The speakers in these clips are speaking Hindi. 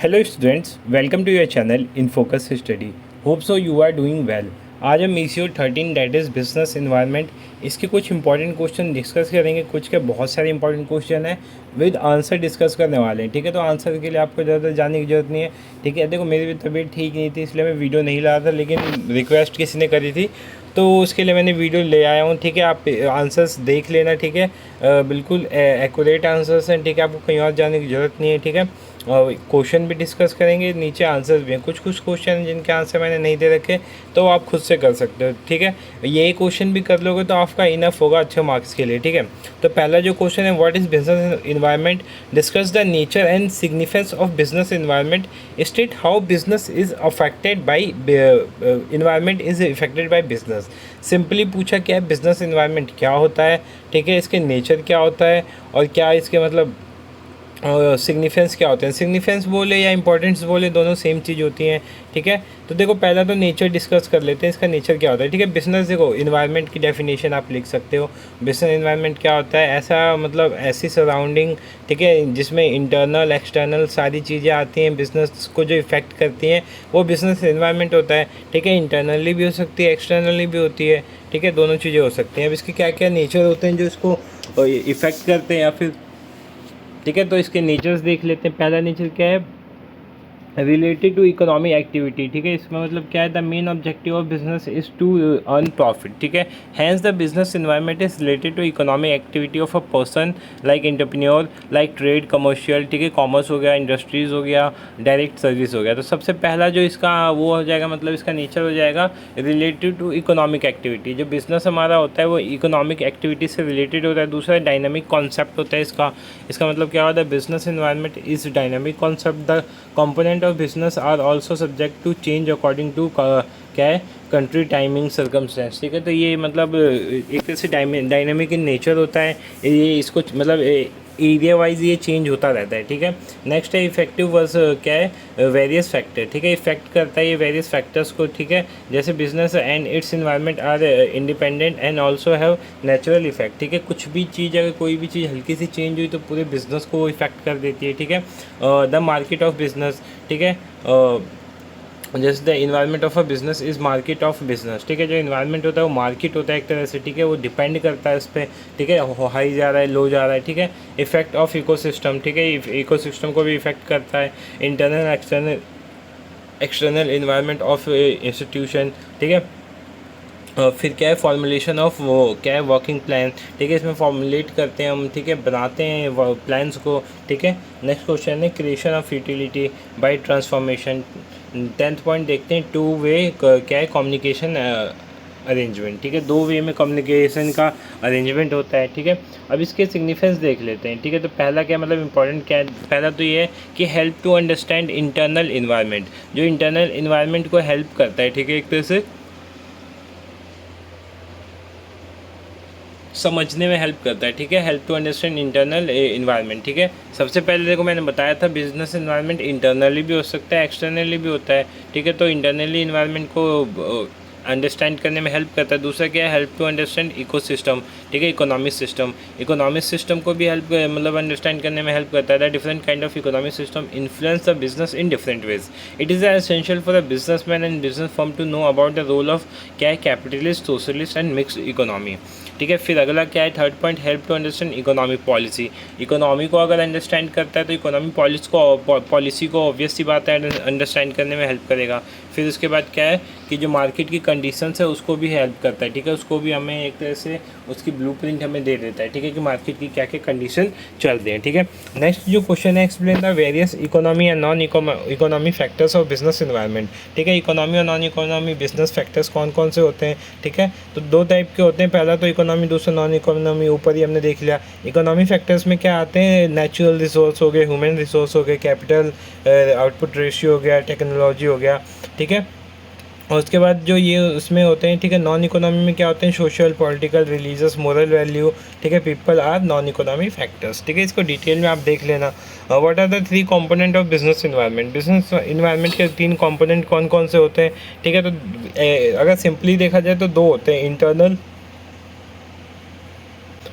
Hello students, welcome to your channel in focus study. Hope so you are doing well. आज हम ECO 13 that is business environment, इसके कुछ इंपॉर्टेंट क्वेश्चन डिस्कस करेंगे। कुछ के बहुत सारे इंपॉर्टेंट क्वेश्चन हैं विद आंसर डिस्कस करने वाले हैं। ठीक है, तो आंसर के लिए आपको ज़्यादा जाने की जरूरत नहीं है। ठीक है, देखो मेरी भी तबीयत ठीक नहीं थी इसलिए मैं वीडियो नहीं ला रहा था, लेकिन रिक्वेस्ट किसी ने करी थी तो उसके लिए मैंने वीडियो ले आया हूँ। ठीक है, आप आंसर्स देख लेना। ठीक है, बिल्कुल एक्यूरेट आंसर्स हैं। ठीक है, आपको कहीं और जाने की ज़रूरत नहीं है। ठीक है, क्वेश्चन भी डिस्कस करेंगे, नीचे आंसर्स भी हैं। कुछ कुछ क्वेश्चन हैं जिनके आंसर मैंने नहीं दे रखे, तो आप खुद से कर सकते हो। ठीक है, ये क्वेश्चन भी कर लोगे तो आपका इनफ होगा अच्छे मार्क्स के लिए। ठीक है, तो पहला जो क्वेश्चन है, what is business environment, discuss the nature and significance of business environment, state how business is affected by environment is affected by business. Simply पूछा क्या है, बिजनेस इन्वायरमेंट क्या होता है, ठीक है, इसके नेचर क्या होता है और क्या इसके मतलब सिग्निफिकेंस क्या होते हैं। सिग्निफिकेंस बोले या इंपॉर्टेंस बोले, दोनों सेम चीज़ होती हैं। ठीक है, तो देखो पहला तो नेचर डिस्कस कर लेते हैं, इसका नेचर क्या होता है। ठीक है, बिजनेस, देखो इन्वायरमेंट की डेफिनेशन आप लिख सकते हो। बिजनेस इन्वायरमेंट क्या होता है, ऐसा मतलब ऐसी सराउंडिंग, ठीक है, जिसमें इंटरनल एक्सटर्नल सारी चीज़ें आती हैं, बिजनेस को जो इफ़ेक्ट करती हैं वो बिजनेस इन्वायरमेंट होता है। ठीक है, इंटरनली भी हो सकती है, एक्सटर्नली भी होती है। ठीक है, दोनों चीज़ें हो सकती हैं। अब इसके क्या क्या नेचर होते हैं जो इसको इफ़ेक्ट करते हैं या फिर, ठीक है, तो इसके नेचर्स देख लेते हैं। पहला नेचर क्या है, रिलेटेड टू इकोनॉमिक एक्टिविटी। ठीक है, इसमें मतलब क्या है, the main objective of business is to earn profit. ठीक है, hence the business environment is related to economic activity of a person like entrepreneur, like trade, commercial. ठीक है, कॉमर्स हो गया, इंडस्ट्रीज़ हो गया, डायरेक्ट सर्विस हो गया। तो सबसे पहला जो इसका वो हो जाएगा, मतलब इसका नेचर हो जाएगा रिलेटेड टू इकोनॉमिक एक्टिविटी। जो बिजनेस हमारा होता है वो इकोनॉमिक एक्टिविटी से रिलेटेड होता है। दूसरा डायनामिक कॉन्सेप्ट होता है इसका मतलब क्या होता है, business environment is dynamic concept. The component of business are also subject to change according to क्या है, कंट्री, टाइमिंग, सर्कमस्टेंस। ठीक है, तो ये मतलब एक तरह से डायनामिक इन नेचर होता है। ये इसको मतलब एरिया वाइज ये चेंज होता रहता है। ठीक है, नेक्स्ट है इफेक्टिव वर्स, क्या है, वेरियस फैक्टर। ठीक है, इफेक्ट करता है ये वेरियस फैक्टर्स को। ठीक है, जैसे business and its environment are independent and also have natural effect. ठीक है, कुछ भी चीज़, अगर कोई भी चीज़ हल्की सी चेंज हुई तो पूरे बिजनेस को इफेक्ट कर देती है। ठीक है, द मार्केट ऑफ बिजनेस। ठीक है, जैसे the environment of a business is market of business. ठीक है, जो इन्वायरमेंट होता है वो मार्केट होता है एक तरह से। ठीक है, वो डिपेंड करता है इस पर। ठीक है, हाई जा रहा है, लो जा रहा है। ठीक है, इफेक्ट ऑफ इकोसिस्टम। ठीक है, इकोसिस्टम को भी इफेक्ट करता है। Internal external environment of institution. ठीक है, फिर क्या है, फॉर्मुलेशन ऑफ वो क्या है, वर्किंग प्लान। ठीक है, इसमें फॉर्मुलेट करते हैं हम। ठीक है, बनाते हैं प्लान्स को। ठीक है, नेक्स्ट क्वेश्चन है creation of utility by transformation. 10th point देखते हैं, टू वे क्या है, कम्युनिकेशन अरेंजमेंट। ठीक है, दो वे में कम्युनिकेशन का अरेंजमेंट होता है। ठीक है, अब इसके सिग्निफिकेंस देख लेते हैं। ठीक है, तो पहला क्या मतलब इंपॉर्टेंट क्या है, पहला तो ये है कि help to understand internal environment, जो इंटरनल इन्वायरमेंट को हेल्प करता है। ठीक है, एक तरह से समझने में हेल्प करता है। ठीक है, help to understand internal environment. ठीक है, सबसे पहले देखो मैंने बताया था बिजनेस इन्वायरमेंट इंटरनली भी हो सकता है, एक्सटर्नली भी होता है। ठीक है, तो इंटरनली इन्वायरमेंट को अंडरस्टैंड करने में हेल्प करता है। दूसरा क्या है, हेल्प टू अंडरस्टैंड इकोसिस्टम। ठीक है, इकोनॉमिक सिस्टम, इकोनॉमिक सिस्टम को भी हेल्प मतलब अंडरस्टैंड करने में हेल्प करता है। The different kind of economic system influence the business in different ways. It is essential for a business man and business firm to know about the role of क्या है, capitalist, socialist and mixed economy. ठीक है, फिर अगला क्या है, third point, help to understand economic policy. Economy को अगर अंडरस्टैंड करता है तो इकोनॉमिक पॉलिसी को ऑब्वियस सी बात है अंडरस्टैंड करने में हेल्प करेगा। फिर उसके बाद क्या है कि जो मार्केट की कंडीशंस है उसको भी हेल्प करता है। ठीक है, उसको भी हमें एक तरह से उसकी ब्लूप्रिंट हमें दे देता है। ठीक है, कि मार्केट की क्या क्या कंडीशन चल रही हैं। ठीक है, नेक्स्ट जो क्वेश्चन है, explain the various economy and non economy factors of business environment. ठीक है, इकोनॉमी और नॉन इकोनॉमी बिजनेस फैक्टर्स कौन कौन से होते हैं। ठीक है, तो दो टाइप के होते हैं, पहला तो इकोनॉमी, दूसरा नॉन इकोनॉमी। ऊपर ही हमने देख लिया। इकोनॉमी फैक्टर्स में क्या आते हैं, नेचुरल रिसोर्स हो गए, ह्यूमन रिसोर्स हो गए, कैपिटल आउटपुट रेशियो हो गया, टेक्नोलॉजी हो गया। ठीक है, और उसके बाद जो ये उसमें होते हैं। ठीक है, नॉन इकोनॉमी में क्या होते हैं, social, political, religious, moral value. ठीक है, people are non economy factors. ठीक है, इसको डिटेल में आप देख लेना। What are the three component of business environment. Business environment के तीन कंपोनेंट कौन कौन से होते हैं। ठीक है, तो अगर सिंपली देखा जाए तो दो होते हैं, इंटरनल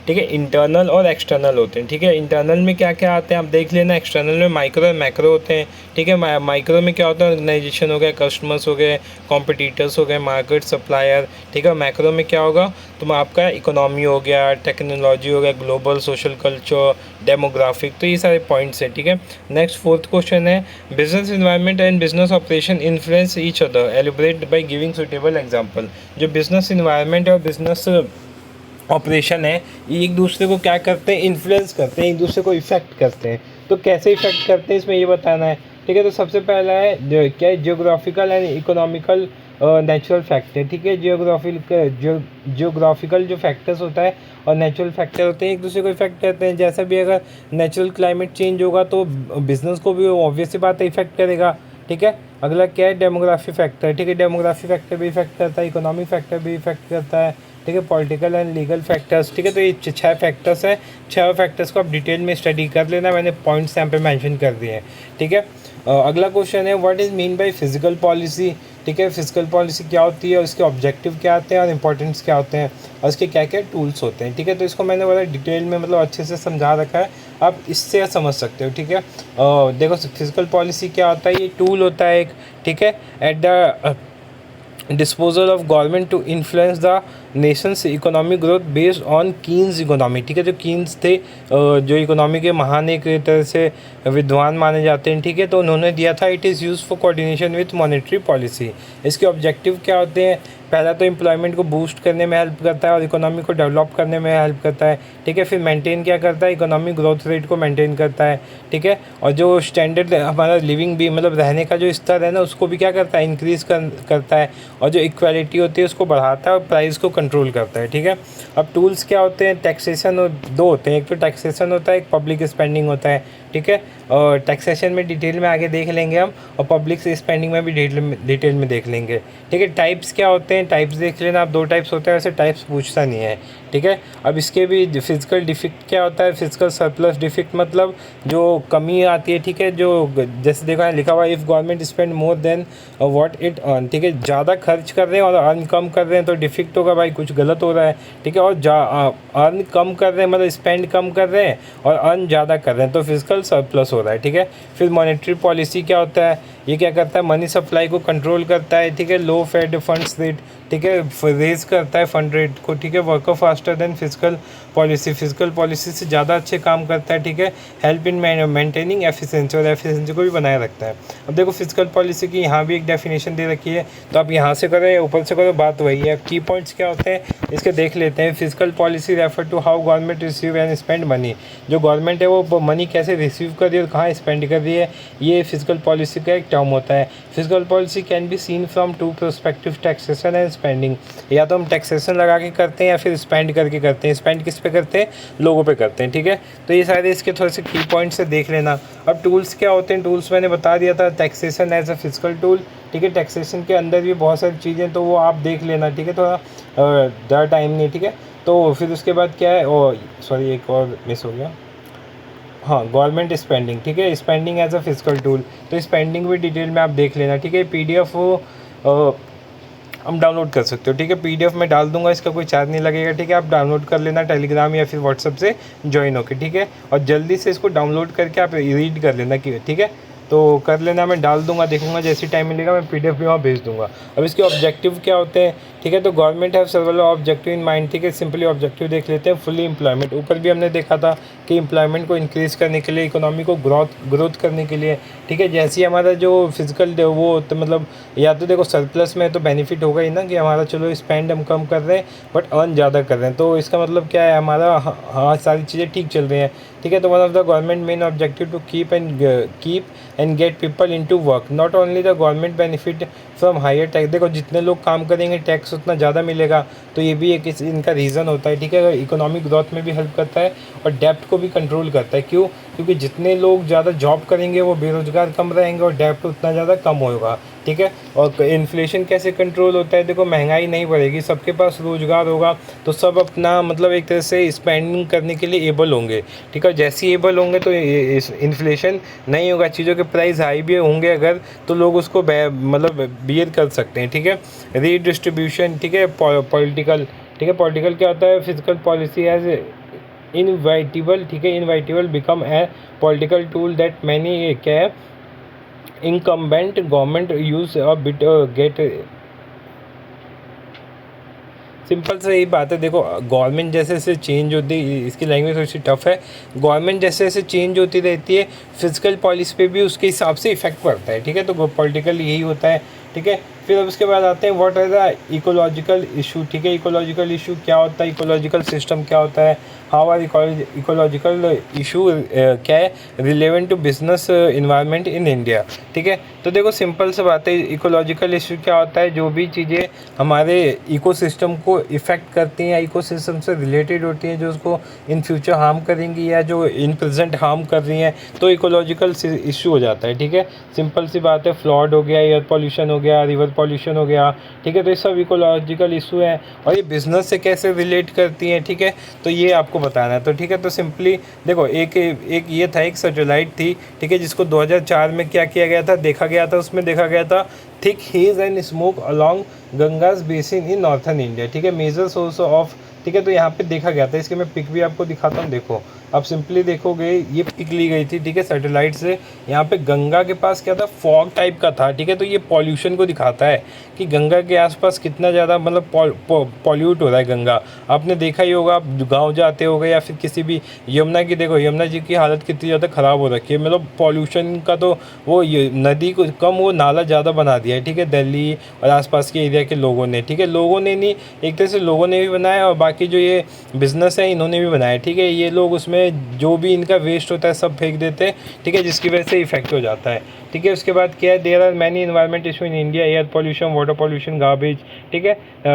ठीक है। इंटरनल और एक्सटर्नल होते हैं, ठीक है। इंटरनल में क्या क्या आते हैं आप देख लेना, एक्सटर्नल में माइक्रो और मैक्रो होते हैं, ठीक है। माइक्रो में क्या होता है, ऑर्गेनाइजेशन हो गए, कस्टमर्स हो गए, कॉम्पिटिटर्स हो गए, मार्केट सप्लायर, ठीक है। मैक्रो में क्या होगा, तो आपका इकोनॉमी हो गया, टेक्नोलॉजी हो गया, ग्लोबल सोशल कल्चर, डेमोग्राफिक, तो ये सारे पॉइंट्स हैं, ठीक है। नेक्स्ट फोर्थ क्वेश्चन है, business environment and business operation influence each other, एलिब्रेट by giving suitable example. जो बिजनेस इन्वायरमेंट और बिजनेस ऑपरेशन है, ये एक दूसरे को क्या करते हैं, इन्फ्लुएंस करते हैं, एक दूसरे को इफेक्ट करते हैं। तो कैसे इफेक्ट करते हैं इसमें ये बताना है, ठीक है। तो सबसे पहला है क्या है, geographical and economical natural factor, ठीक है। जियोग्राफिकल जो फैक्टर्स होता है और नेचुरल फैक्टर होते हैं, एक दूसरे को इफेक्ट करते हैं। जैसा भी अगर नेचुरल क्लाइमेट चेंज होगा तो बिजनेस को भी ऑब्वियस सी बात है इफेक्ट करेगा, ठीक है। अगला क्या है, डेमोग्राफी फैक्टर, ठीक है। डेमोग्राफी फैक्टर भी इफेक्ट करता है, इकोनॉमिक फैक्टर भी इफेक्ट करता है, ठीक है। पॉलिटिकल एंड लीगल फैक्टर्स, ठीक है। तो ये 6 फैक्टर्स हैं, 6 फैक्टर्स को आप डिटेल में स्टडी कर लेना, मैंने पॉइंट्स यहाँ पे मेंशन कर दिए हैं, ठीक है। अगला क्वेश्चन है, what is mean by physical policy, ठीक है। फिजिकल पॉलिसी क्या होती है और उसके ऑब्जेक्टिव क्या आते हैं और इंपॉर्टेंस क्या होते हैं और उसके क्या क्या टूल्स होते हैं, ठीक है। तो इसको मैंने बड़ा डिटेल में मतलब अच्छे से समझा रखा है, आप इससे समझ सकते हो, ठीक है। देखो फिजिकल पॉलिसी क्या होता है, ये टूल होता है एक, ठीक है, at the disposal of government to influence the nation's economic growth based on Keynes economy, ठीक है। जो कीन्स थे जो इकोनॉमी के महान एक तरह से विद्वान माने जाते हैं, ठीक है। तो उन्होंने दिया था, it is use for coordination with monetary policy. इसके ऑब्जेक्टिव क्या होते हैं, पहला तो एम्प्लॉयमेंट को बूस्ट करने में हेल्प करता है और इकोनॉमी को डेवलप करने में हेल्प करता है, ठीक है। फिर मेंटेन क्या करता है, इकोनॉमिक ग्रोथ रेट को मेंटेन करता है, ठीक है। और जो स्टैंडर्ड हमारा लिविंग भी मतलब रहने का जो स्तर है ना, उसको भी क्या करता है, इंक्रीज़ करता है। और जो इक्वालिटी होती है उसको बढ़ाता है और प्राइस को कंट्रोल करता है, ठीक है। अब टूल्स क्या होते हैं, टैक्सेशन और 2 होते हैं, एक तो टैक्सेशन होता है, एक पब्लिक स्पेंडिंग होता है, ठीक है। और टैक्सेशन में डिटेल में आगे देख लेंगे हम, और पब्लिक स्पेंडिंग में भी डिटेल में देख लेंगे, ठीक है। टाइप्स क्या होते हैं, टाइप्स देख लेना आप, 2 टाइप्स होते हैं, वैसे टाइप्स पूछता नहीं है, ठीक है। अब इसके भी फिजिकल डिफिक्ट क्या होता है, फिजिकल सरप्लस डिफिक्ट मतलब जो कमी आती है, ठीक है। जो जैसे देखा है लिखा हुआ, if government spend more than what it earn, ठीक है। ज़्यादा खर्च कर रहे हैं और अर्न कम कर रहे हैं तो डिफिक्ट होगा, भाई कुछ गलत हो रहा है, ठीक है। और अर्न कम कर रहे हैं मतलब स्पेंड कम कर रहे हैं और अर्न ज़्यादा कर रहे हैं तो फिजिकल सरप्लस हो रहा है, ठीक है। फिर मॉनेटरी पॉलिसी क्या होता है, ये क्या करता है, मनी सप्लाई को कंट्रोल करता है, ठीक है। लो फेड फंड्स रेट, ठीक है, रेज करता है फंड रेट को, ठीक है। Work faster than physical policy, physical policy से ज़्यादा अच्छे काम करता है, ठीक है। हेल्प इन मेंटेनिंग एफिशिएंसी, और एफिशिएंसी को भी बनाए रखता है। अब देखो फिजिकल पॉलिसी की यहाँ भी एक डेफिनेशन दे रखी है, तो आप यहाँ से करो या ऊपर से करो, बात वही है। की पॉइंट्स क्या होते हैं इसके देख लेते हैं। Physical policy refer to how government receive and spend money, जो गवर्नमेंट है वो मनी कैसे रिसीव कर रही है और कहाँ स्पेंड कर रही है, ये फिजिकल पॉलिसी का एक टर्म होता है। Physical policy can be seen from 2 perspective, taxation and spending. या तो हम टैक्सेशन लगा के करते हैं या फिर स्पेंड करके करते हैं। स्पेंड किस पे करते हैं, लोगों पे करते हैं, ठीक है। तो ये सारे इसके थोड़े से की पॉइंट्स से देख लेना। अब टूल्स क्या होते हैं, टूल्स मैंने बता दिया था, taxation as a physical tool, ठीक है। टैक्सेशन के अंदर भी बहुत सारी चीज़ें तो वो आप देख लेना, ठीक है। थोड़ा ज़्यादा टाइम नहीं, ठीक है। तो फिर उसके बाद क्या है, सॉरी एक और मिस हो गया, हाँ, गवर्नमेंट स्पेंडिंग, ठीक है। Spending as a physical tool, तो स्पेंडिंग भी डिटेल में आप देख लेना, ठीक है। PDF हम डाउनलोड कर सकते हो, ठीक है। PDF में डाल दूंगा, इसका कोई चार्ज नहीं लगेगा, ठीक है। आप डाउनलोड कर लेना टेलीग्राम या फिर व्हाट्सअप से ज्वाइन होकर, ठीक है। और जल्दी से इसको डाउनलोड करके आप रीड कर लेना, ठीक है। तो कर लेना, मैं डाल दूंगा, देखूंगा जैसे टाइम मिलेगा मैं PDF भी वहाँ भेज दूंगा। अब इसके ऑब्जेक्टिव क्या होते हैं, ठीक है। तो government have several objective in mind, ठीक है। सिंपली ऑब्जेक्टिव देख लेते हैं। फुली एम्प्लॉयमेंट, ऊपर भी हमने देखा था कि एम्प्लॉयमेंट को इंक्रीज़ करने के लिए, इकोनॉमी को ग्रोथ करने के लिए, ठीक है। जैसे ही हमारा जो फिजिकल वो तो मतलब या तो देखो सरप्लस में तो बेनिफिट होगा ही ना कि हमारा चलो स्पेंड हम कम कर रहे हैं बट अर्न ज़्यादा कर रहे हैं, तो इसका मतलब क्या है, हमारा हाँ सारी चीज़ें ठीक चल रही हैं, ठीक है। तो one of the government main objective to keep and get people into work, not only the government benefit from higher tax. देखो जितने लोग काम करेंगे टैक्स उतना ज़्यादा मिलेगा, तो ये भी एक इनका रीज़न होता है, ठीक है। इकोनॉमिक ग्रोथ में भी हेल्प करता है और डेप्ट को भी कंट्रोल करता है। क्यों, क्योंकि जितने लोग ज़्यादा जॉब करेंगे वो बेरोजगार कम रहेंगे और डेप्ट उतना ज़्यादा कम होगा, ठीक है। और इन्फ्लेशन कैसे कंट्रोल होता है, देखो महंगाई नहीं बढ़ेगी, सबके पास रोजगार होगा तो सब अपना मतलब एक तरह से स्पेंडिंग करने के लिए एबल होंगे, ठीक है। जैसे ही एबल होंगे तो इन्फ्लेशन नहीं होगा, चीज़ों के प्राइस हाई भी होंगे अगर, तो लोग उसको मतलब बियर कर सकते हैं, ठीक है। रीडिस्ट्रीब्यूशन, ठीक है। पॉलिटिकल, ठीक है। पॉलिटिकल क्या होता है, फिजिकल पॉलिसी एज इनवाइटेबल, ठीक है, inevitable become a political tool that many क्या है incumbent government use a bit get simple से यही बात है। देखो गवर्नमेंट जैसे जैसे चेंज होती, इसकी लैंग्वेज थोड़ी सी टफ है, गवर्नमेंट जैसे जैसे चेंज होती रहती है फिजिकल पॉलिसी पे भी उसके हिसाब से इफेक्ट पड़ता है, ठीक है। तो पॉलिटिकल यही होता है, ठीक है। फिर अब उसके बाद आते हैं what are the ecological issue, ठीक है। इकोलॉजिकल इशू क्या होता है, इकोलॉजिकल सिस्टम क्या होता है, हाउ आर इकोलॉजिकल इशू क्या है relevant to business environment in India, ठीक है। तो देखो सिंपल सी बात है, इकोलॉजिकल इशू क्या होता है, जो भी चीज़ें हमारे इकोसिस्टम को इफ़ेक्ट करती हैं या इकोसिस्टम से रिलेटेड होती हैं, जो उसको इन फ्यूचर हार्म करेंगी या जो इन प्रेजेंट हार्म कर रही हैं, तो इकोलॉजिकल इशू हो जाता है, ठीक है। सिंपल सी बात है, फ्लड हो गया, एयर पॉल्यूशन हो गया, रिवर पॉल्यूशन हो गया, ठीक है। तो ये सब इकोलॉजिकल इशू है और ये बिज़नेस से कैसे रिलेट करती हैं, ठीक है। तो ये आपको बताना है, तो ठीक है। तो सिंपली देखो एक ये था, एक सैटेलाइट थी, ठीक है, जिसको 2004 में क्या किया गया था, देखा गया था, उसमें देखा गया था thick haze and smoke along Ganges basin in northern India, ठीक है, मेजर सोर्स ऑफ, ठीक है। तो यहाँ पे देखा गया था, इसके मैं पिक भी आपको दिखाता हूँ। देखो आप सिंपली देखोगे, ये पिक ली गई थी, ठीक है, सैटेलाइट से। यहाँ पे गंगा के पास क्या था, फॉग टाइप का था, ठीक है। तो ये पॉल्यूशन को दिखाता है कि गंगा के आसपास कितना ज़्यादा मतलब पॉल्यूट हो रहा है गंगा। आपने देखा ही होगा, आप गाँव जाते होगे या फिर किसी भी, यमुना की देखो, यमुना जी की हालत कितनी ज़्यादा ख़राब हो रखी है, मतलब पॉल्यूशन का तो वो ये नदी को कम, वो नाला ज़्यादा बना दिया है, ठीक है, दिल्ली और आसपास के एरिया के लोगों ने, ठीक है। लोगों ने नहीं, एक तरह से लोगों ने भी बनाया और बाकी जो ये बिज़नेस है इन्होंने भी बनाया, ठीक है। ये लोग उसमें जो भी इनका वेस्ट होता है सब फेंक देते हैं, ठीक है, जिसकी वजह से इफेक्ट हो जाता है, ठीक है। उसके बाद क्या है, there are many environment issue in India, air pollution, water pollution, garbage, ठीक है।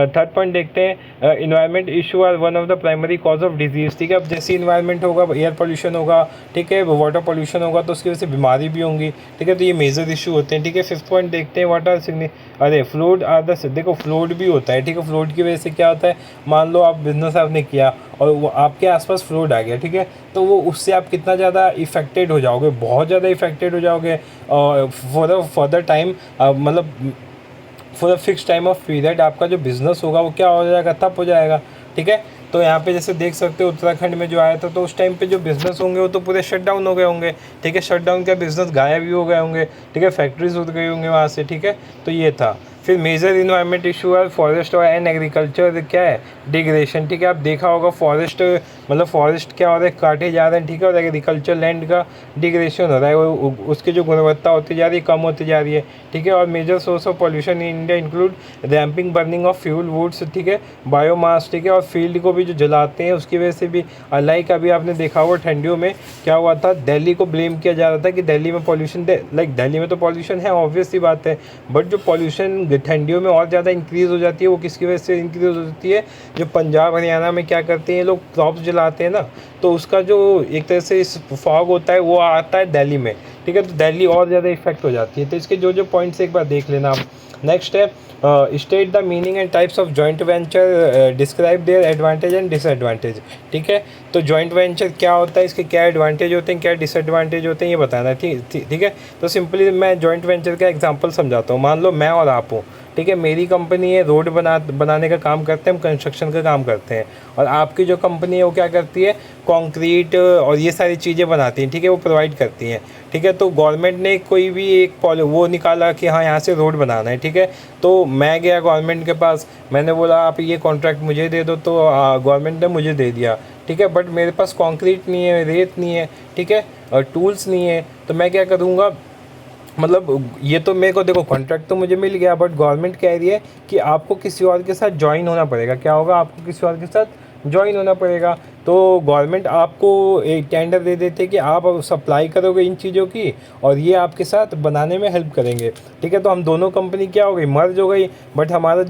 थर्ड पॉइंट देखते हैं, environment issue are one of the primary cause of disease, ठीक है। अब जैसे इन्वायरमेंट होगा, एयर पॉल्यूशन होगा, ठीक है, वाटर पॉल्यूशन होगा, तो उसकी वजह से बीमारी भी होंगी, ठीक है। तो ये मेजर इशू होते हैं, ठीक है। फिफ्थ पॉइंट देखते हैं, वाट आर अरे फ्लूड आर द, देखो फ्लूड भी होता है, ठीक है। फ्लूड की वजह से क्या होता है, मान लो आप बिजनेस आपने किया और वो आपके आसपास फ्लूड आ गया, ठीक है, तो वो उससे आप कितना ज़्यादा इफेक्टेड हो जाओगे, बहुत ज़्यादा इफेक्टेड हो जाओगे फॉर द टाइम, मतलब for the fix time of period आपका जो बिज़नेस होगा वो क्या हो जाएगा, ठप हो जाएगा, ठीक है। तो यहाँ पे जैसे देख सकते हो उत्तराखंड में जो आया था, तो उस टाइम पे जो बिज़नेस होंगे वो तो पूरे शट डाउन हो गए होंगे, ठीक है। शट डाउन का बिज़नेस गायब भी हो गए होंगे, ठीक है, फैक्ट्रीज उठ गई होंगे वहाँ से, ठीक है। तो ये था। फिर मेजर इन्वायरमेंट इशू है फॉरेस्ट और एंड एग्रीकल्चर क्या है, डिग्रेडेशन, ठीक है। आप देखा होगा फॉरेस्ट, मतलब फॉरेस्ट क्या हो रहा है, काटे जा रहे हैं, ठीक है, और एग्रीकल्चर लैंड का डिग्रेडेशन हो रहा है, वो उसकी जो गुणवत्ता होती जा रही है, कम होती जा रही है, ठीक है। और major source of pollution in India include ramping burning of fuel woods, ठीक है, बायोमास, ठीक है, और फील्ड को भी जो जलाते हैं उसकी वजह से भी, लाइक अभी आपने देखा होगा ठंडियों में क्या हुआ था, दिल्ली को ब्लेम किया जा रहा था कि दिल्ली में पॉल्यूशन, लाइक दिल्ली में तो पॉल्यूशन है, ऑब्वियस सी बात है, बट जो पॉल्यूशन ठंडियों में और ज़्यादा इंक्रीज़ हो जाती है, वो किसकी वजह से इंक्रीज़ हो जाती है, जो पंजाब हरियाणा में क्या करते हैं ये लोग, क्रॉप्स जलाते हैं ना, तो उसका जो एक तरह से फॉग होता है वो आता है दिल्ली में, ठीक है। तो दिल्ली और ज़्यादा इफेक्ट हो जाती है। तो इसके जो जो पॉइंट्स एक बार देख लेना आप। नेक्स्ट है state the meaning and types of joint venture, describe their advantage and disadvantage, ठीक है। तो जॉइंट वेंचर क्या होता है, इसके क्या एडवांटेज होते हैं, क्या डिसएडवांटेज होते हैं, ये बताना है, ठीक है। तो सिंपली मैं जॉइंट वेंचर का एग्जांपल समझाता हूँ। मान लो मैं और आप हूँ, ठीक है, मेरी कंपनी है, रोड बनाने का काम करते हैं, हम कंस्ट्रक्शन का काम करते हैं, और आपकी जो कंपनी है वो क्या करती है, कंक्रीट और ये सारी चीज़ें बनाती हैं, ठीक है, वो प्रोवाइड करती हैं, ठीक है। तो गवर्नमेंट ने कोई भी एक वो निकाला कि हाँ यहाँ से रोड बनाना है, ठीक है। तो मैं गया गवर्नमेंट के पास, मैंने बोला आप ये कॉन्ट्रैक्ट मुझे दे दो, तो गवर्नमेंट ने मुझे दे दिया, ठीक है, बट मेरे पास कंक्रीट नहीं है, रेत नहीं है, ठीक है, और टूल्स नहीं है, तो मैं क्या करूँगा, मतलब ये तो मेरे को देखो कॉन्ट्रैक्ट तो मुझे मिल गया, बट गवर्नमेंट कह रही है कि आपको किसी और के साथ ज्वाइन होना पड़ेगा। क्या होगा, आपको किसी और के साथ ज्वाइन होना पड़ेगा। तो गवर्नमेंट आपको एक टेंडर दे देते कि आप सप्लाई करोगे इन चीज़ों की और ये आपके साथ बनाने में हेल्प करेंगे, ठीक है। तो हम दोनों कंपनी क्या हो गई, मर्ज हो गई, बट हमारा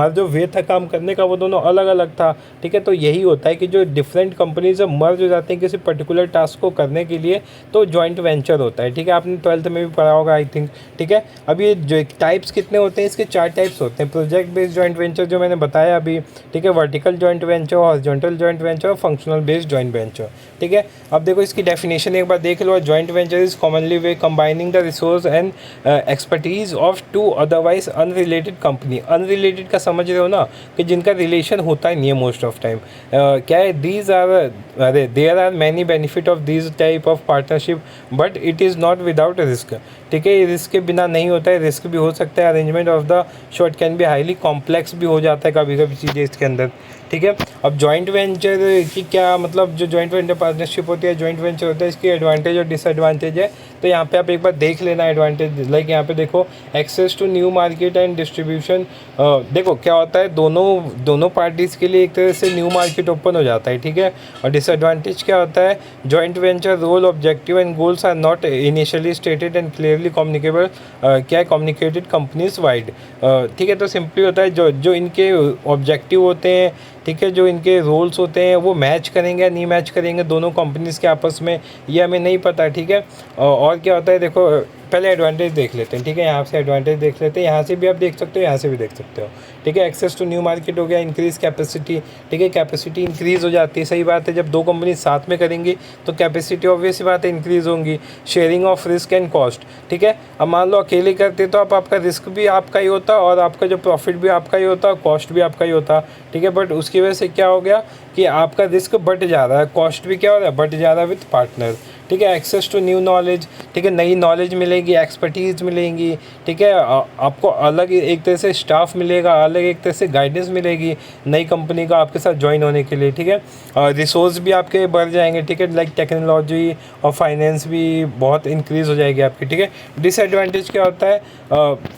जो वे था काम करने का वो दोनों अलग अलग था, ठीक है। तो यही होता है कि जो डिफरेंट कंपनीज जब मर्ज हो जाते हैं किसी पर्टिकुलर टास्क को करने के लिए, तो जॉइंट वेंचर होता है, ठीक है। आपने 12th में भी पढ़ा होगा आई थिंक, ठीक है। अब ये जो टाइप्स कितने होते हैं, इसके 4 टाइप्स होते हैं। प्रोजेक्ट बेस्ड जॉइंट वेंचर जो मैंने बताया अभी, ठीक है, vertical joint venture, horizontal joint venture, functional based joint venture. ठीक है, अब देखो इसकी डेफिनेशन एक बार देख लो। Joint venture is commonly way combining the resource and expertise of two otherwise unrelated company. Unrelated का समझ रहे हो ना, कि जिनका रिलेशन होता ही नहीं है मोस्ट ऑफ टाइम। क्या है, दीज आर, अरे there are many benefit of these type of partnership but it is not without risk. ठीक है, रिस्क के बिना नहीं होता है, रिस्क भी हो सकता है। Arrangement of the short can be highly complex भी हो जाता है कभी कभी चीज़ें इसके अंदर। ठीक है, अब जॉइंट वेंचर की क्या मतलब, जो जॉइंट वेंचर पार्टनरशिप होती है, जॉइंट वेंचर होता है, इसकी एडवांटेज और डिसएडवांटेज है। तो यहाँ पे आप एक बार देख लेना एडवांटेज। लाइक यहाँ पे देखो, access to new market and distribution. देखो क्या होता है, दोनों पार्टीज़ के लिए एक तरह से न्यू मार्केट ओपन हो जाता है। ठीक है, और डिसएडवांटेज क्या होता है, joint venture role, objective and goals are not initially stated and clearly communicable. क्या है, कम्युनिकेटेड कंपनीज वाइड। ठीक है, तो सिंपली होता है जो इनके ऑब्जेक्टिव होते हैं, ठीक है, जो इनके रोल्स होते हैं वो मैच करेंगे या नहीं मैच करेंगे दोनों कंपनीज़ के आपस में, ये हमें नहीं पता। ठीक है, और क्या होता है, देखो पहले एडवांटेज देख लेते हैं। ठीक है, यहाँ से एडवांटेज देख लेते हैं, यहाँ से भी आप देख सकते हो, यहाँ से भी देख सकते हो। ठीक है, एक्सेस टू न्यू मार्केट हो गया, इंक्रीज कैपेसिटी। ठीक है, कैपेसिटी इंक्रीज़ हो जाती है, सही बात है। जब दो कंपनी साथ में करेंगी तो कैपेसिटी ऑब्वियस बात है इंक्रीज़ होंगी। Sharing of risk and cost. ठीक है, अब मान लो अकेले करते तो आपका रिस्क भी आपका ही होता और आपका जो प्रॉफिट भी आपका ही होता, कॉस्ट भी आपका ही होता। ठीक है, बट उसकी वजह से क्या हो गया कि आपका रिस्क बढ़ जा रहा है, कॉस्ट भी क्या हो रहा है, बढ़ जा रहा है विथ पार्टनर। ठीक है, एक्सेस टू न्यू नॉलेज। ठीक है, नई नॉलेज मिलेगी, एक्सपर्टीज़ मिलेंगी। ठीक है, आपको अलग एक तरह से स्टाफ मिलेगा, अलग एक तरह से गाइडेंस मिलेगी नई कंपनी का आपके साथ ज्वाइन होने के लिए। ठीक है, रिसोर्स भी आपके बढ़ जाएंगे। ठीक है, लाइक टेक्नोलॉजी और फाइनेंस भी बहुत इंक्रीज़ हो जाएगी आपकी। ठीक है, डिसएडवांटेज क्या होता है,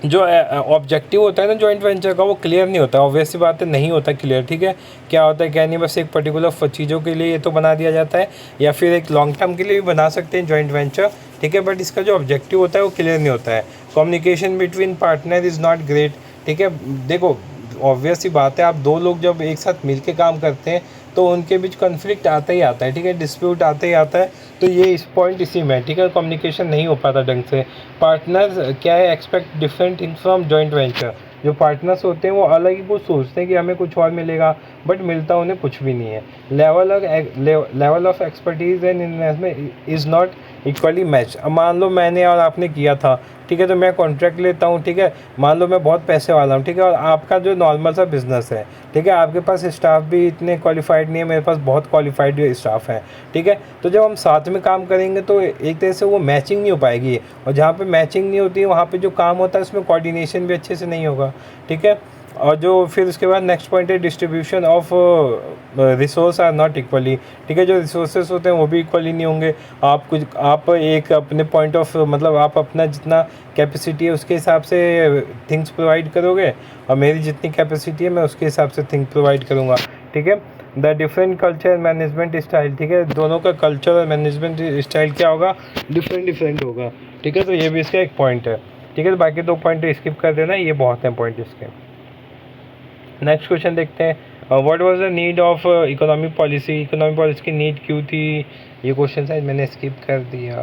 जो ऑब्जेक्टिव होता है ना जॉइंट वेंचर का, वो क्लियर नहीं होता, ऑब्वियस सी बात है नहीं होता क्लियर। ठीक है, क्या होता है क्या नहीं, बस एक पर्टिकुलर चीज़ों के लिए ये तो बना दिया जाता है, या फिर एक लॉन्ग टर्म के लिए भी बना सकते हैं जॉइंट वेंचर। ठीक है, बट इसका जो ऑब्जेक्टिव होता है वो क्लियर नहीं होता है। Communication between partner is not great. ठीक है, देखो ऑब्वियस सी बात है, आप दो लोग जब एक साथ मिल के काम करते हैं तो उनके बीच कॉन्फ्लिक्ट आता ही आता है। ठीक है, डिस्प्यूट आता ही आता है। तो ये इस पॉइंट इसी में। ठीक है, कम्युनिकेशन नहीं हो पाता ढंग से। पार्टनर्स क्या है, expect different things from joint venture. जो पार्टनर्स होते हैं वो अलग ही कुछ सोचते हैं कि हमें कुछ और मिलेगा, बट मिलता उन्हें कुछ भी नहीं है। Level of expertise and investment is not equally match. अब मान लो मैंने और आपने किया था, ठीक है, तो मैं कॉन्ट्रैक्ट लेता हूँ। ठीक है, मान लो मैं बहुत पैसे वाला हूँ, ठीक है, और आपका जो नॉर्मल सा बिजनेस है, ठीक है, आपके पास स्टाफ भी इतने क्वालिफाइड नहीं है, मेरे पास बहुत क्वालिफाइड स्टाफ है। ठीक है, तो जब हम साथ में काम करेंगे तो एक तरह से वो मैचिंग नहीं हो पाएगी, और जहाँ पे मैचिंग नहीं होती है वहाँ पे जो काम होता है उसमें कोऑर्डिनेशन भी अच्छे से नहीं होगा। ठीक है, और जो फिर उसके बाद नेक्स्ट पॉइंट है, distribution of resource are not equally. ठीक है, जो रिसोर्सेज होते हैं वो भी इक्वली नहीं होंगे। आप एक अपने पॉइंट ऑफ मतलब आप अपना जितना कैपेसिटी है उसके हिसाब से थिंग्स प्रोवाइड करोगे, और मेरी जितनी कैपेसिटी है मैं उसके हिसाब से थिंग प्रोवाइड करूँगा। ठीक है, the different culture management style. ठीक है, दोनों का कल्चर और मैनेजमेंट स्टाइल क्या होगा, डिफरेंट होगा। ठीक है, तो ये भी इसका एक पॉइंट है। ठीक है, तो बाकी दो पॉइंट स्किप कर देना, ये बहुत हैं पॉइंट इसके। नेक्स्ट क्वेश्चन देखते हैं, what was the need of economic policy. Economic policy की नीड क्यों थी, ये क्वेश्चन शायद मैंने स्किप कर दिया।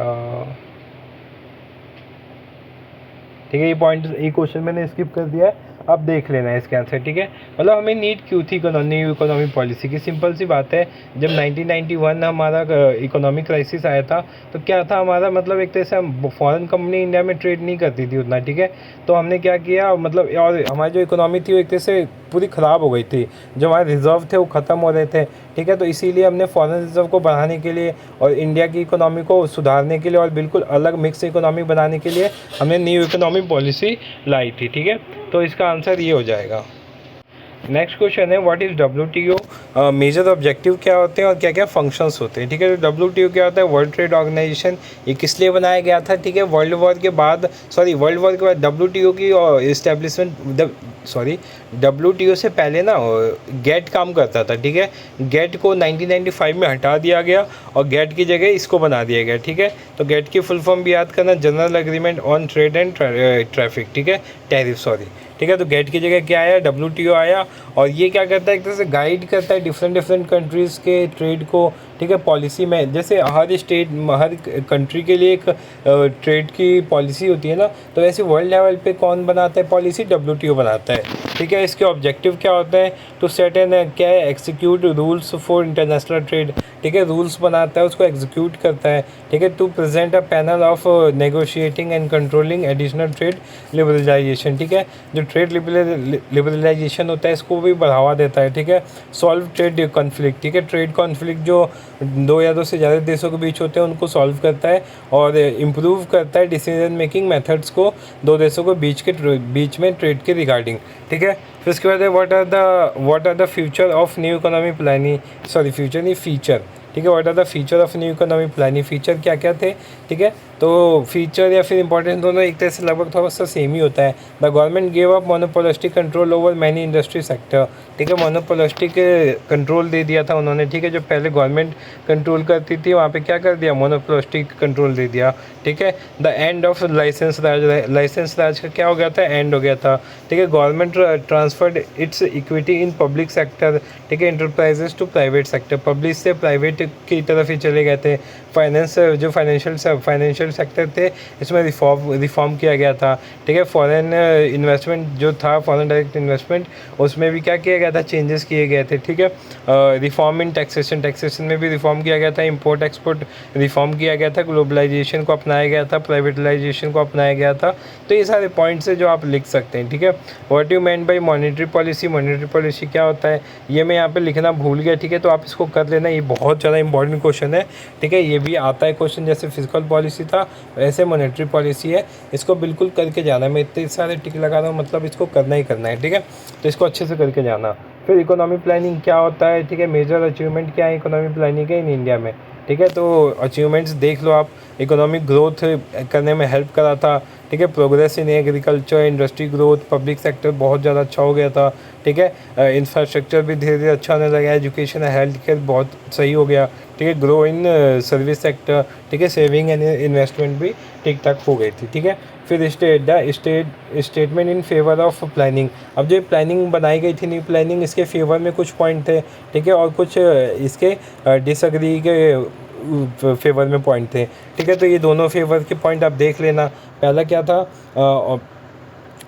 ठीक है, ये क्वेश्चन मैंने स्किप कर दिया है, अब देख लेना है इसके आंसर। ठीक है, मतलब हमें नीड क्यों थी इकोनॉमिक पॉलिसी की। सिंपल सी बात है, जब 1991 हमारा इकोनॉमिक क्राइसिस आया था तो क्या था हमारा, मतलब एक तरह से हम फॉरेन कंपनी इंडिया में ट्रेड नहीं करती थी उतना। ठीक है, तो हमने क्या किया, मतलब और हमारी जो इकोनॉमी थी वो एक तरह से पूरी ख़राब हो गई थी, जो हमारे रिज़र्व थे वो ख़त्म हो रहे थे। ठीक है, तो इसीलिए हमने फॉरेन रिज़र्व को बढ़ाने के लिए और इंडिया की इकोनॉमी को सुधारने के लिए और बिल्कुल अलग मिक्स इकोनॉमी बनाने के लिए हमने न्यू इकोनॉमिक पॉलिसी लाई थी। ठीक है, तो इसका आंसर ये हो जाएगा। नेक्स्ट क्वेश्चन है, what is WTO, major objective क्या होते हैं और क्या क्या फंक्शंस होते हैं। ठीक है, तो WTO क्या होता है, वर्ल्ड ट्रेड ऑर्गेनाइजेशन। ये किस लिए बनाया गया था, ठीक है, वर्ल्ड वॉर के बाद WTO की इस्टेब्लिशमेंट, WTO से पहले ना गेट काम करता था। ठीक है, गेट को 1995 में हटा दिया गया और गेट की जगह इसको बना दिया गया। ठीक है, तो गेट की फुल फॉर्म भी याद करना, general agreement on trade and traffic. ठीक है, टैरिफ, ठीक है, तो गेट की जगह क्या आया, WTO आया, और ये क्या करता है, एक तरह से गाइड करता है डिफरेंट कंट्रीज़ के ट्रेड को। ठीक ठीक है। पॉलिसी में जैसे हर स्टेट हर कंट्री के लिए एक ट्रेड की पॉलिसी होती है ना, तो वैसे वर्ल्ड लेवल पे कौन बनाता है पॉलिसी? WTO बनाता है, ठीक है। इसके ऑब्जेक्टिव क्या होता है? टू सेट एन क्या है, execute rules for international trade, ठीक है। रूल्स बनाता है, उसको एग्जीक्यूट करता है, ठीक है। To present a panel of negotiating and controlling additional trade liberalisation, ठीक है। जो ट्रेड लिबरलाइजेशन होता है इसको भी बढ़ावा देता है, ठीक है। सॉल्व ट्रेड कॉन्फ्लिक्ट, ठीक है। ट्रेड कॉन्फ्लिक्ट जो दो या दो से ज़्यादा देशों के बीच होते हैं उनको सॉल्व करता है और इम्प्रूव करता है डिसीजन मेकिंग मेथड्स को दो देशों के बीच में ट्रेड के रिगार्डिंग, ठीक है। फिर उसके बाद है what are the future of new economy planning, sorry future नहीं फीचर, ठीक है। What are the feature of new economy planning, feature क्या क्या थे, ठीक है। तो फीचर या फिर इंपॉर्टेंस दोनों एक तरह से लगभग थोड़ा सा सेम ही होता है। The government gave up monopolistic control over many industry sector, ठीक है। मोनोपोलिस्टिक कंट्रोल दे दिया था उन्होंने, ठीक है। जो पहले गवर्नमेंट कंट्रोल करती थी वहाँ पे क्या कर दिया? मोनोपोलिस्टिक कंट्रोल दे दिया, ठीक है। द एंड ऑफ लाइसेंस राज का क्या हो गया था? एंड हो गया था, ठीक है। Government transferred its equity in public sector, ठीक है, enterprises to private sector, public से प्राइवेट की तरफ ही चले गए थे। जो फाइनेंशियल सेक्टर थे इसमें रिफॉर्म किया गया था, ठीक है। फॉरेन इन्वेस्टमेंट जो था, फॉरेन डायरेक्ट इन्वेस्टमेंट, उसमें भी क्या किया गया था? चेंजेस किए गए थे, ठीक है। रिफॉर्म इन टैक्सेशन में भी रिफॉर्म किया गया था, इंपोर्ट एक्सपोर्ट रिफॉर्म किया गया था, ग्लोबलाइजेशन को अपनाया गया था, प्राइवेटाइजेशन को अपनाया गया था। तो ये सारे पॉइंट्स है जो आप लिख सकते हैं, ठीक है। What you meant by monetary policy क्या होता है ये मैं यहाँ पे लिखना भूल गया, ठीक है। तो आप इसको कर लेना, ये बहुत ज़्यादा इंपॉर्टेंट क्वेश्चन है, ठीक है। ये भी आता है क्वेश्चन, जैसे फिजिकल पॉलिसी था वैसे मॉनेटरी पॉलिसी है, इसको बिल्कुल करके जाना है। मैं इतने सारे टिक लगा रहा हूँ, मतलब इसको करना ही करना है, ठीक है। तो इसको अच्छे से करके जाना। फिर इकोनॉमी प्लानिंग क्या होता है, ठीक है। मेजर अचीवमेंट क्या है इकोनॉमी प्लानिंग के इन इंडिया में, ठीक है। तो अचीवमेंट्स देख लो आप। इकोनॉमिक ग्रोथ करने में हेल्प करा था, ठीक है। Progress in agriculture, industry growth, public sector बहुत ज़्यादा अच्छा हो गया था, ठीक है। इंफ्रास्ट्रक्चर भी धीरे धीरे अच्छा होने लगा, एजुकेशन हेल्थ केयर बहुत सही हो गया, ठीक है। ग्रो इन सर्विस सेक्टर, ठीक है। सेविंग एंड इन्वेस्टमेंट भी ठीक ठाक हो गई थी, ठीक है। फिर statement in favour of planning, अब जो प्लानिंग बनाई गई थी न्यू प्लानिंग, इसके फेवर में कुछ पॉइंट थे, ठीक है, और कुछ इसके डिसएग्री के फेवर में पॉइंट थे, ठीक है। तो ये दोनों फेवर के पॉइंट आप देख लेना। पहला क्या था?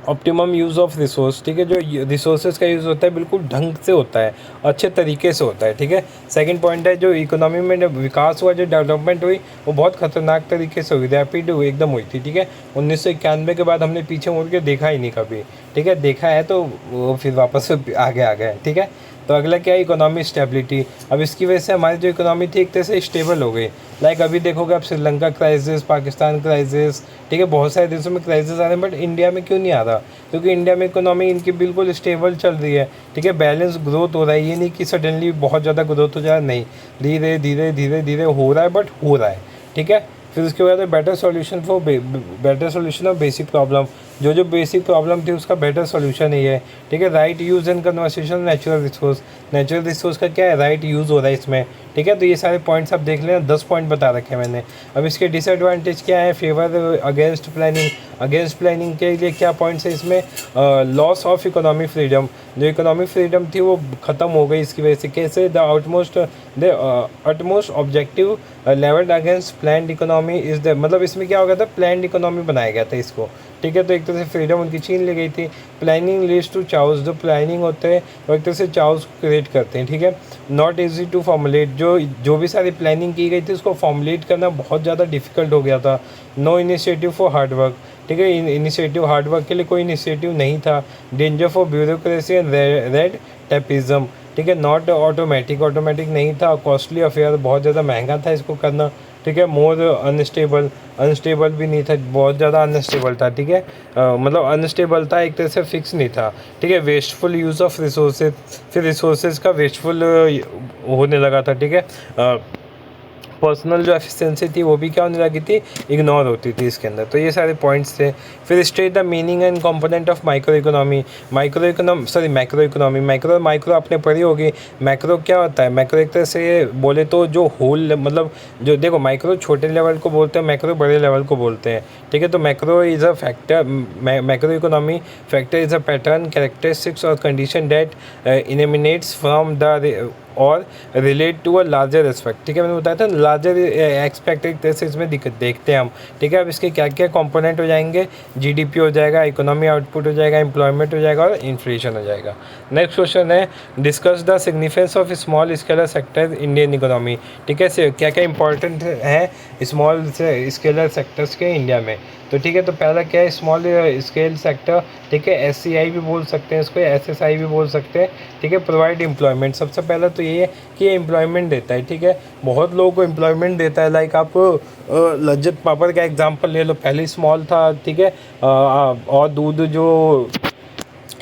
ऑप्टिमम यूज़ ऑफ रिसोर्स, ठीक है। जो रिसोर्सेज का यूज़ होता है बिल्कुल ढंग से होता है, अच्छे तरीके से होता है, ठीक है। सेकंड पॉइंट है जो इकोनॉमी में जब विकास हुआ, जो डेवलपमेंट हुई वो बहुत खतरनाक तरीके से हुई, रैपिड हुई, एकदम हुई थी, ठीक है। 1991 के बाद हमने पीछे मुड़ के देखा ही नहीं कभी, ठीक है। देखा है तो वो फिर वापस आगे आ गए, ठीक है। तो अगला क्या है? Economy stability. अब इसकी वजह से हमारी जो इकोनॉमी थी एक तरह से स्टेबल हो गई। लाइक अभी देखोगे आप श्रीलंका क्राइसिस, पाकिस्तान क्राइसिस, ठीक है, बहुत सारे देशों में क्राइसिस आ रहे हैं, बट इंडिया में क्यों नहीं आ रहा? क्योंकि इंडिया में इकोनॉमी इनकी बिल्कुल स्टेबल चल रही है, ठीक है। बैलेंस ग्रोथ हो रहा है, ये नहीं कि सडनली बहुत ज़्यादा ग्रोथ हो जाए, नहीं, धीरे धीरे धीरे धीरे हो रहा है, बट हो रहा है, ठीक है। फिर उसके बाद better solution of basic problem, जो बेसिक प्रॉब्लम थी उसका बेटर सोल्यूशन ही है, ठीक है। Right use and conversation natural resource का क्या है? राइट यूज़ हो रहा है इसमें, ठीक है। तो ये सारे पॉइंट्स आप देख लेना, 10 पॉइंट बता रखे हैं मैंने। अब इसके डिसएडवांटेज क्या है? फेवर अगेंस्ट प्लानिंग के लिए क्या पॉइंट्स है इसमें? लॉस ऑफ इकोनॉमिक फ्रीडम, जो इकोनॉमिक फ्रीडम थी वो ख़त्म हो गई इसकी वजह से। कैसे? The utmost objective levelled against planned economy is the, मतलब इसमें क्या हो गया था? प्लान्ड इकोनॉमी बनाया गया था इसको, ठीक है। तो एक तरह से फ्रीडम उनकी छीन ली गई थी। प्लानिंग लीड्स टू चाउस, जो प्लानिंग होते हैं वो एक तरह से चाउस क्रिएट करते हैं, ठीक है। नॉट इजी टू फॉर्मुलेट, जो भी सारी प्लानिंग की गई थी उसको फॉर्मुलेट करना बहुत ज़्यादा डिफिकल्ट हो गया था। नो इनिशिएटिव फॉर हार्डवर्क, ठीक है। इनिशिएटिव हार्डवर्क के लिए कोई इनिशिएटिव नहीं था। Danger for bureaucracy and red tapism, ठीक है। नॉट ऑटोमेटिक नहीं था। कॉस्टली अफेयर, बहुत ज़्यादा महंगा था इसको करना, ठीक है। मोर अनस्टेबल भी नहीं था, बहुत ज़्यादा अनस्टेबल था, ठीक है। मतलब अनस्टेबल था, एक तरह से फिक्स नहीं था, ठीक है। वेस्टफुल यूज़ ऑफ रिसोर्सेज, फिर रिसोर्सेज का वेस्टफुल होने लगा था, ठीक है। पर्सनल जो एफिशिएंसी थी वो भी क्या होने लगी थी? इग्नोर होती थी इसके अंदर। तो ये सारे पॉइंट्स थे। फिर state the meaning and component of macro economy micro आपने पढ़ी होगी। मैक्रो क्या होता है? मैक्रो एक तरह से बोले तो जो होल, मतलब जो देखो, माइक्रो छोटे लेवल को बोलते हैं, मैक्रो बड़े लेवल को बोलते हैं, ठीक है। तो macro is a factor, macro economy factor is a pattern, characteristics और condition that emanates from the और relate to a larger respect. ठीक है, मैंने बताया था लार्जर एक्सपेक्ट एक तरह से इसमें देखते हैं हम। ठीक है, अब इसके क्या क्या कंपोनेंट हो जाएंगे, जीडीपी हो जाएगा, इकोनॉमी आउटपुट हो जाएगा, एम्प्लॉयमेंट हो जाएगा और इन्फ्लेशन हो जाएगा। नेक्स्ट क्वेश्चन है discuss the significance of small scalar sector Indian economy. ठीक है, क्या क्या इंपॉर्टेंट है स्मॉल स्केलर सेक्टर्स के इंडिया में। तो ठीक है, तो पहला क्या है स्मॉल स्केल सेक्टर। ठीक है, एससीआई भी बोल सकते हैं इसको, एसएसआई भी बोल सकते हैं। ठीक है, प्रोवाइड एम्प्लॉयमेंट। सबसे पहला तो ये है कि ये एम्प्लॉयमेंट देता है। ठीक है, बहुत लोगों को एम्प्लॉयमेंट देता है। लाइक आप लज्जत पापड़ का एग्जांपल ले लो, पहले स्मॉल था। ठीक है, और दूध जो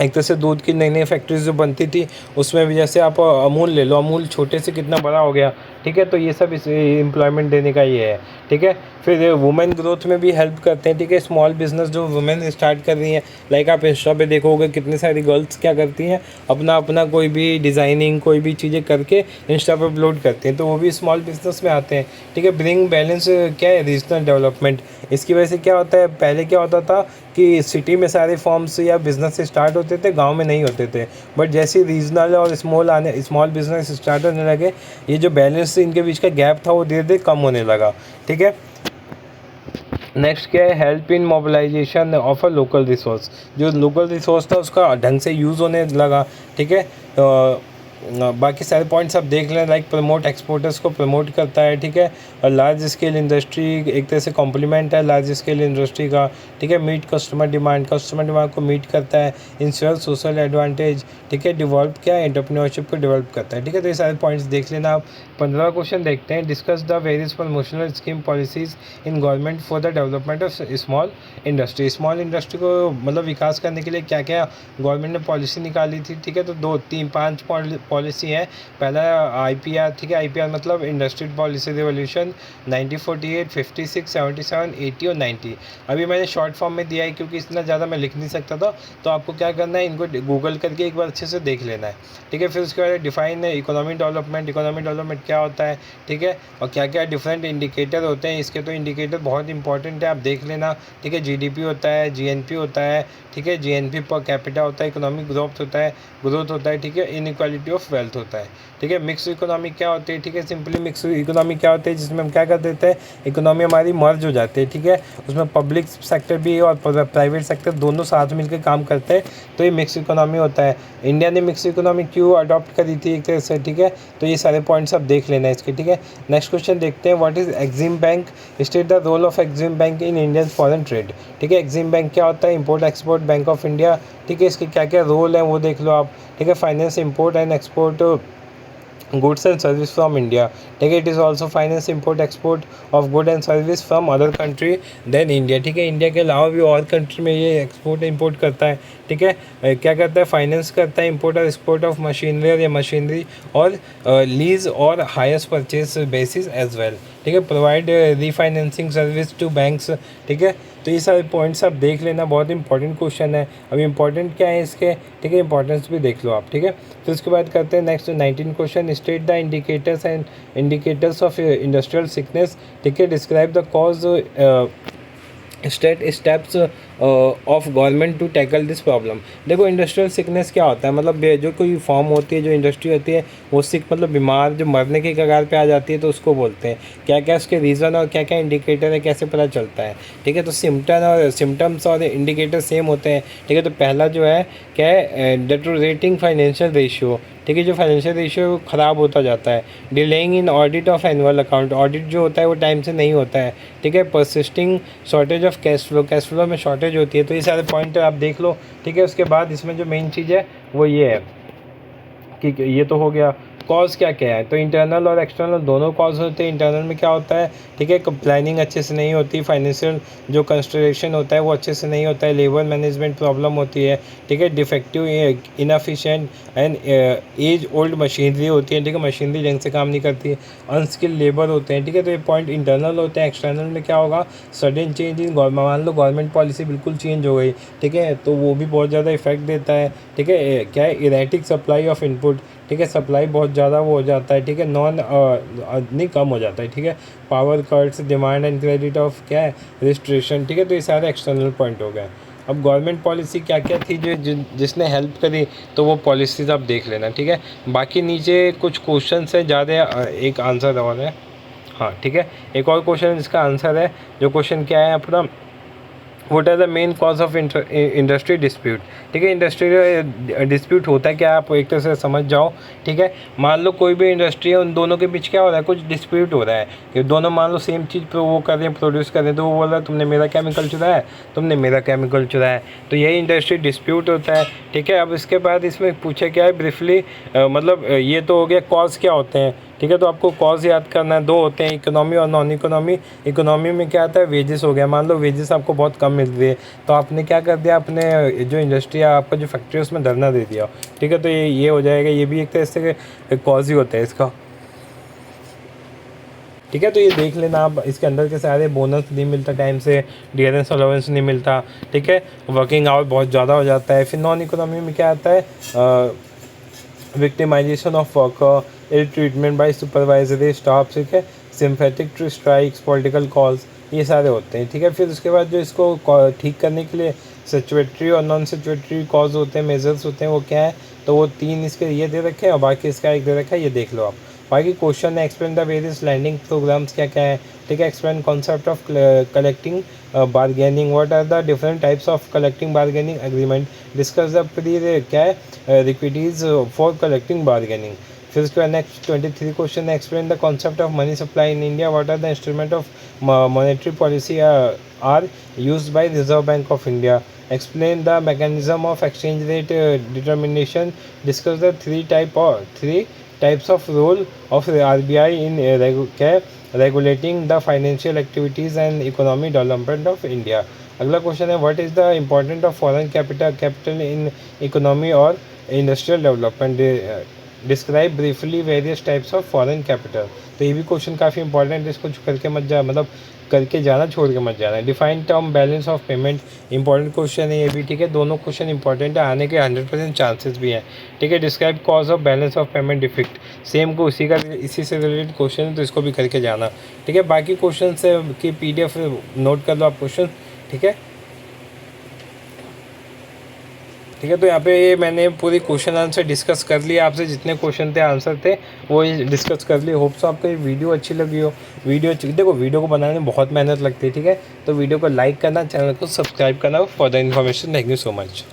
एक तरह से दूध की नई नई फैक्ट्रीज जो बनती थी उसमें भी, जैसे आप अमूल ले लो, अमूल छोटे से कितना बड़ा हो गया। ठीक है, तो ये सब इस एम्प्लॉयमेंट देने का ये है। ठीक है, फिर वुमेन ग्रोथ में भी हेल्प करते हैं। ठीक है, स्मॉल बिजनेस जो वुमेन स्टार्ट कर रही हैं, लाइक आप इंस्टा पे देखोगे कितनी सारी गर्ल्स क्या करती हैं, अपना अपना कोई भी डिज़ाइनिंग कोई भी चीज़ें करके इंस्टा पे अपलोड करती हैं, तो वो भी स्मॉल बिजनेस में आते हैं। ठीक है, ब्रिंग बैलेंस क्या है रीजनल डेवलपमेंट। इसकी वजह से क्या होता है, पहले क्या होता था कि सिटी में सारे फॉर्म्स या बिजनेस स्टार्ट होते थे, गांव में नहीं होते थे। बट जैसे रीजनल और स्मॉल बिजनेस स्टार्ट होने लगे, ये जो बैलेंस इनके बीच का गैप था वो धीरे धीरे कम होने लगा। ठीक है, नेक्स्ट क्या है help in mobilisation of a local resource. जो लोकल रिसोर्स था उसका ढंग से यूज़ होने लगा। ठीक है, बाकी सारे पॉइंट्स आप देख लें, लाइक प्रमोट एक्सपोर्टर्स को प्रमोट करता है। ठीक है, और लार्ज स्केल इंडस्ट्री एक तरह से कॉम्प्लीमेंट है लार्ज स्केल इंडस्ट्री का। ठीक है, मीट कस्टमर डिमांड को मीट करता है, इंश्योर सोशल एडवांटेज। ठीक है, डिवेल्प क्या है एंटरप्रेन्योरशिप को डेवलप करता है। ठीक है, तो ये सारे पॉइंट्स देख लेना आप। 15 क्वेश्चन देखते हैं। Discuss the various promotional scheme policies in government for the development of small industry. Small industry को मतलब विकास करने के लिए क्या क्या गवर्नमेंट ने पॉलिसी निकाली थी। ठीक है, तो 2 3 5 पॉलिसी है। पहला आईपीआर। ठीक है, आईपीआर मतलब इंडस्ट्रियल पॉलिसी रिवोल्यूशन 1948, 56, 77, 80 और 90। अभी मैंने शॉर्ट फॉर्म में दिया है क्योंकि इतना ज़्यादा मैं लिख नहीं सकता था, तो आपको क्या करना है, इनको गूगल करके एक बार अच्छे से देख लेना है। ठीक है, फिर उसके बाद डिफाइन है इकोनॉमिक डेवलपमेंट क्या होता है। ठीक है, और क्या क्या डिफरेंट इंडिकेटर होते हैं इसके, तो इंडिकेटर बहुत इंपॉर्टेंट है, आप देख लेना। ठीक है, जीडीपी होता है, जीएनपी होता है। ठीक है, जीएनपी पर कैपिटा होता है, इकोनॉमिक ग्रोथ होता है। ठीक है, इनइक्वालिटी ऑफ वेल्थ होता है। ठीक है, मिक्स इकोनॉमी क्या होती है। ठीक है, सिंपली मिक्स इकोनॉमी क्या होती है, जिसमें हम क्या कर देते हैं, इकोनॉमी हमारी मर्ज हो जाती है। ठीक है, उसमें पब्लिक सेक्टर भी और प्राइवेट सेक्टर दोनों साथ मिलकर काम करते हैं, तो ये मिक्स इकोनॉमी होता है। इंडिया ने मिक्स इकोनॉमी क्यों अडॉप्ट करी थी एक तरह से। ठीक है, तो ये सारे पॉइंट्स आप देख लेना है इसके। ठीक है, नेक्स्ट क्वेश्चन देखते हैं, what is EXIM bank, state the role of EXIM bank in Indian foreign trade. ठीक है, एक्सिम बैंक क्या होता है, import export bank of India. ठीक है, इसके क्या क्या रोल हैं वो देख लो आप। ठीक है, finance import and export goods and service from India. ठीक है, it is also finance import export of good and service from other country than India. ठीक है, इंडिया के अलावा भी और कंट्री में ये एक्सपोर्ट इंपोर्ट करता है। ठीक है, क्या करता है, फाइनेंस करता है इंपोर्ट और एक्सपोर्ट ऑफ मशीनरी या मशीनरी और लीज और hires purchase basis as well. ठीक है, provide refinancing service to banks. ठीक है, तो ये सारे पॉइंट्स आप देख लेना, बहुत इंपॉर्टेंट क्वेश्चन है। अभी इंपॉर्टेंट क्या है इसके, ठीक है, इंपॉर्टेंस भी देख लो आप। ठीक है, फिर उसके बाद करते हैं next 19 question, state the indicators of industrial sickness. ठीक है, describe the cause steps of government to tackle this problem. देखो इंडस्ट्रियल सिकनेस क्या होता है, मतलब जो कोई फॉर्म होती है, जो इंडस्ट्री होती है वो सिक मतलब बीमार, जो मरने के कगार पे आ जाती है, तो उसको बोलते हैं। क्या क्या उसके रीज़न और क्या क्या इंडिकेटर है, कैसे पता चलता है। ठीक है, तो सिम्टम्स और इंडिकेटर सेम होते हैं। ठीक है, तो पहला जो है क्या है, डेटोरेटिंग फाइनेंशियल रेशियो। ठीक है, जो फाइनेंशियल रेशियो ख़राब होता जाता है। Delaying in audit of annual account, audit जो होता है वो टाइम से नहीं होता है। ठीक है, persisting shortage of cash flow में शॉर्टेज होती है। तो ये सारे पॉइंट आप देख लो। ठीक है, उसके बाद इसमें जो मेन चीज़ है वो ये है कि ये तो हो गया कॉज क्या क्या है, तो इंटरनल और एक्सटर्नल दोनों कॉज होते हैं। इंटरनल में क्या होता है, ठीक है, प्लानिंग अच्छे से नहीं होती, फाइनेंशियल जो कंस्ट्रक्शन होता है वो अच्छे से नहीं होता है, लेबर मैनेजमेंट प्रॉब्लम होती है। ठीक है, defective inefficient and age old machinery होती है। ठीक है, मशीनरी ढंग से काम नहीं करती, अनस्किल्ड लेबर होते हैं। ठीक है, तो ये पॉइंट इंटरनल होते हैं। एक्सटर्नल में क्या होगा, सडन चेंज इन गवर्नमेंट, मान लो गवर्नमेंट पॉलिसी बिल्कुल चेंज हो गई। ठीक है, तो वो भी बहुत ज़्यादा इफेक्ट देता है। ठीक है, क्या है, इरेटिक सप्लाई ऑफ इनपुट। ठीक है, सप्लाई बहुत ज़्यादा वो हो जाता है। ठीक है, नहीं कम हो जाता है। ठीक है, power cuts, demand and credit of क्या है, रिस्ट्रिक्शन। ठीक है, तो ये सारे एक्सटर्नल पॉइंट हो गए। अब गवर्नमेंट पॉलिसी क्या क्या थी जिसने हेल्प करी, तो वो पॉलिसीज़ आप देख लेना, ठीक है। बाकी नीचे कुछ क्वेश्चन है ज़्यादा, एक आंसर और है, हाँ ठीक है। एक और क्वेश्चन है जिसका आंसर है, जो क्वेश्चन क्या है अपना, what are the main cause of industry dispute, ठीक है। इंडस्ट्री डिस्प्यूट होता है क्या, आप एक तरह से समझ जाओ, ठीक है। मान लो कोई भी इंडस्ट्री है, उन दोनों के बीच क्या हो रहा है, कुछ डिस्प्यूट हो रहा है, कि दोनों मान लो सेम चीज़ वो कर रहे हैं, प्रोड्यूस कर रहे हैं, तो वो बोल रहा है तुमने मेरा केमिकल चुराया है, तुमने मेरा केमिकल चुराया है, तो यही इंडस्ट्री डिस्प्यूट होता है, ठीक है। अब इसके बाद इसमें पूछा क्या है ब्रीफली, मतलब ये तो हो गया कॉज क्या होते हैं, ठीक है। तो आपको कॉज याद करना है, दो होते हैं, इकोनॉमी और नॉन इकोनॉमी। इकोनॉमी में क्या आता है, वेजेस हो गया, मान लो वेजेस आपको बहुत कम मिल रही है, तो आपने क्या कर दिया, अपने जो इंडस्ट्री है, आपका जो फैक्ट्री है, उसमें धरना दे दिया, ठीक है। तो ये हो जाएगा, ये भी एक तरह से कॉज ही होता है इसका, ठीक है। तो ये देख लेना आप, इसके अंदर के सारे बोनस नहीं मिलता टाइम से, डियरेंस अलाउंस नहीं मिलता, ठीक है। वर्किंग आवर बहुत ज़्यादा हो जाता है। फिर नॉन इकोनॉमी में क्या आता है, victimisation of worker, ill treatment by supervisory staff, ठीक है, sympathetic to strikes, political calls, ये सारे होते हैं, ठीक है। फिर उसके बाद जो इसको ठीक करने के लिए सिचुएटरी और नॉन सिचुएटरी कॉज होते हैं, मेजर्स होते हैं, वो क्या है, तो वो 3 इसके ये दे रखे हैं और बाकी इसका एक दे रखा है, ये देख लो आप। बाकी क्वेश्चन है, explain the various landing programmes, क्या क्या है, ठीक है। Explain concept of collecting bargaining, what are the different types of collecting bargaining agreement, discuss the pre क्या है रिक्विटीज फॉर कलेक्टिंग बारगेनिंग। फिर उसके बाद नेक्स्ट 23 क्वेश्चन है, explain the concept of money supply in India, what are the instrument of monetary policy are used by Reserve Bank of India, explain the mechanism of exchange rate determination, discuss the three types of role of the RBI in regulating the financial activities and economic development of India। अगला क्वेश्चन है, what is the important of foreign capital in economy और industrial development, describe briefly various types of foreign capital. तो ये भी क्वेश्चन काफ़ी इंपॉर्टेंट है, इसको करके मत जा, मतलब करके जाना, छोड़ के मत जाना। Define term balance of payment, important question है ये भी, ठीक है। दोनों क्वेश्चन इंपॉर्टेंट है, आने के 100% चांसेस भी हैं, ठीक है। Describe cause of balance of payment defect, same को इसी से रिलेटेड क्वेश्चन है, तो इसको भी करके जाना, ठीक है। बाकी क्वेश्चन से की PDF नोट कर लो आप क्वेश्चन, ठीक है, ठीक है। तो यहाँ पे ये मैंने पूरी क्वेश्चन आंसर डिस्कस कर लिया आपसे, जितने क्वेश्चन थे आंसर थे वो डिस्कस कर लिए। होप सो आपको ये वीडियो अच्छी लगी हो। देखो वीडियो को बनाने में बहुत मेहनत लगती है, ठीक है। तो वीडियो को लाइक करना, चैनल को सब्सक्राइब करना for the information. Thank you so much.